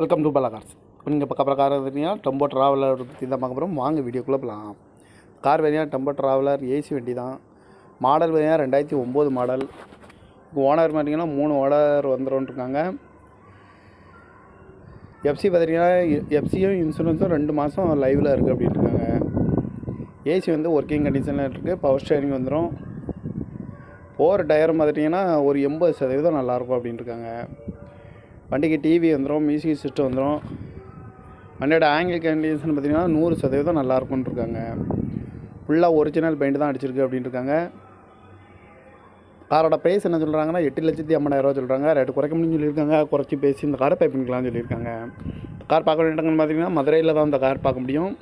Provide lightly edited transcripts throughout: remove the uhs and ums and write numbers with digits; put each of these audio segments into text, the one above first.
Welcome to Bala cars. நீங்கள் இப்போ பார்க்குற கார் பார்த்தீங்கன்னா டெம்போ ட்ராவலர் பற்றி தான் பார்க்க போகிறோம். வாங்க வீடியோக்குள்ளே போகலாம். கார் பார்த்தீங்கன்னா டெம்போ ட்ராவலர் ஏசி வண்டி தான். மாடல் பார்த்தீங்கன்னா 2009 மாடல். இப்போ ஓனர் பார்த்தீங்கன்னா 3 ஓனர் வந்துருக்காங்க. எஃப்சி பார்த்தீங்கன்னா எஃப்சியும் இன்சூரன்ஸும் 2 மாதம் லைவில் இருக்குது அப்படின்னு இருக்காங்க. ஏசி வந்து ஒர்க்கிங் கண்டிஷனில் இருக்குது. பவர் ஸ்டேரிங் வந்துடும். போகிற டயர் பார்த்தீங்கன்னா ஒரு 80% நல்லாயிருக்கும் அப்படின்னு இருக்காங்க. வண்டிக்கு டிவி வந்துடும், மியூசிக் சிஸ்டம் வந்துடும். வண்டியோட ஆங்கிள் கண்டிஷன் பார்த்திங்கன்னா 100% நல்லாயிருக்கும்னு இருக்காங்க. ஃபுல்லாக ஒரிஜினல் பெயிண்ட் தான் அடிச்சிருக்கு அப்படின்னு இருக்காங்க. காரோட ப்ரைஸ் என்ன சொல்கிறாங்கன்னா 8,50,000 சொல்கிறாங்க. ரேட்டு குறைக்க முடியும்னு சொல்லியிருக்காங்க. குறைச்சி பேசி இந்த காரை பை பண்ணிக்கலாம்னு சொல்லியிருக்காங்க. கார் பார்க்க வேண்டிய இடங்கள்னு பார்த்திங்கன்னா மதுரையில் தான் இந்த கார் பார்க்க முடியும்.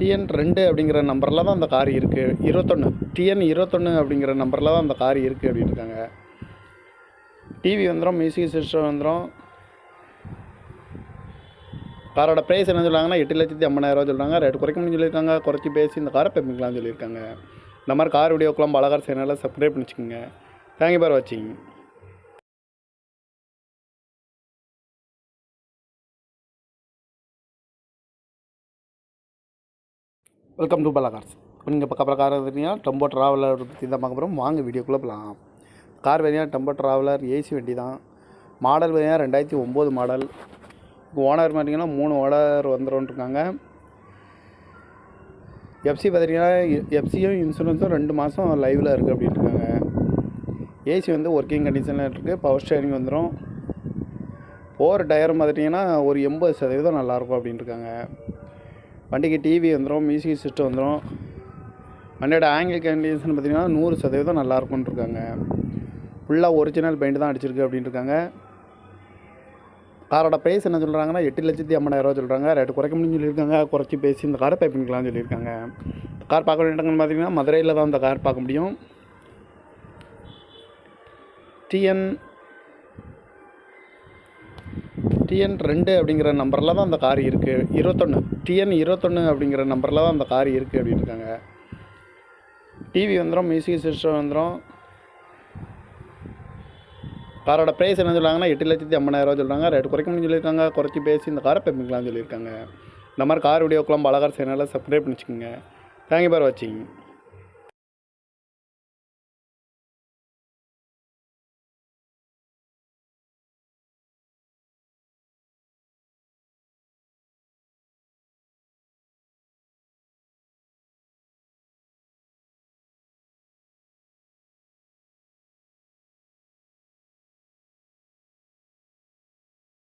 TN 2 அப்படிங்கிற நம்பரில் தான் அந்த கார் இருக்குது. TN 21 அப்படிங்கிற நம்பரில் தான் அந்த கார் இருக்குது அப்படின்னு இருக்காங்க. டிவி வந்துடும், மியூசிக் சிஸ்டம் வந்துடும். காரோட ப்ரைஸ் என்ன சொல்கிறாங்கன்னா 8,50,000 சொல்கிறாங்க. ரேட்டு குறைக்க முடியும்னு சொல்லியிருக்காங்க. குறைச்சி பேசி இந்த காரை பை பண்ணிக்கலாம்னு சொல்லியிருக்காங்க. இந்த மாதிரி கார் வீடியோக்கெல்லாம் பாலகார் சேனலை சப்ஸ்கிரைப் பண்ணிச்சுக்கோங்க. தேங்க்யூ ஃபார் வாட்சிங். Welcome to Bala cars. நீங்கள் இப்போ பார்க்குற கார் பார்த்தீங்கன்னா டெம்போ ட்ராவலர் பற்றி தான் பார்க்க போகிறோம். வாங்க வீடியோக்குள்ளே போகலாம். கார் பார்த்தீங்கன்னா டெம்போ ட்ராவலர் ஏசி வண்டி தான். மாடல் பார்த்தீங்கன்னா 2009 மாடல். இப்போ ஓனர் பார்த்தீங்கன்னா 3 ஓனர் வந்துருக்காங்க. எஃப்சி பார்த்தீங்கன்னா எஃப்சியும் இன்சூரன்ஸும் 2 மாதம் லைவில் இருக்குது அப்படின்னு இருக்காங்க. ஏசி வந்து ஒர்க்கிங் கண்டிஷனில் இருக்குது. பவர் ஸ்டேரிங் வந்துடும். போகிற டயர் பார்த்தீங்கன்னா ஒரு 80% நல்லாயிருக்கும் அப்படின்னு இருக்காங்க. வண்டிக்கு டிவி வந்துடும், மியூசிக் சிஸ்டம் வந்துடும். வண்டியோட ஆங்கிள் கண்டிஷன் பார்த்திங்கன்னா 100% நல்லாயிருக்கும்னு இருக்காங்க. ஃபுல்லாக ஒரிஜினல் பெயிண்ட் தான் அடிச்சிருக்கு அப்படின்னு இருக்காங்க. காரோட ப்ரைஸ் என்ன சொல்கிறாங்கன்னா 8,50,000 சொல்கிறாங்க. ரேட்டு குறைக்க முடியும்னு சொல்லியிருக்காங்க. குறைச்சி பேசி இந்த காரை பை பண்ணிக்கலாம்னு சொல்லியிருக்காங்க. கார் பார்க்க வேண்டிய இடங்கள்னு பார்த்திங்கன்னா மதுரையில் தான் இந்த கார் பார்க்க முடியும். TN 2 அப்படிங்கிற நம்பரில் தான் அந்த கார் இருக்குது. TN 21 அப்படிங்கிற நம்பரில் தான் அந்த கார் இருக்குது அப்படின்னு இருக்காங்க. டிவி வந்துடும், மியூசிக் சிஸ்டம் வந்துடும். காரோட ப்ரைஸ் என்ன சொல்கிறாங்கன்னா 8,50,000 சொல்கிறாங்க. ரேட்டு குறைக்க முடியும்னு சொல்லியிருக்காங்க. குறைச்சி பேசி இந்த காரை பை பண்ணிக்கலாம்னு சொல்லியிருக்காங்க. இந்த மாதிரி கார் வீடியோக்கெல்லாம் பாலகார் சேனலை சப்ஸ்கிரைப் பண்ணிச்சுக்கோங்க. தேங்க்யூ ஃபார் வாட்சிங்.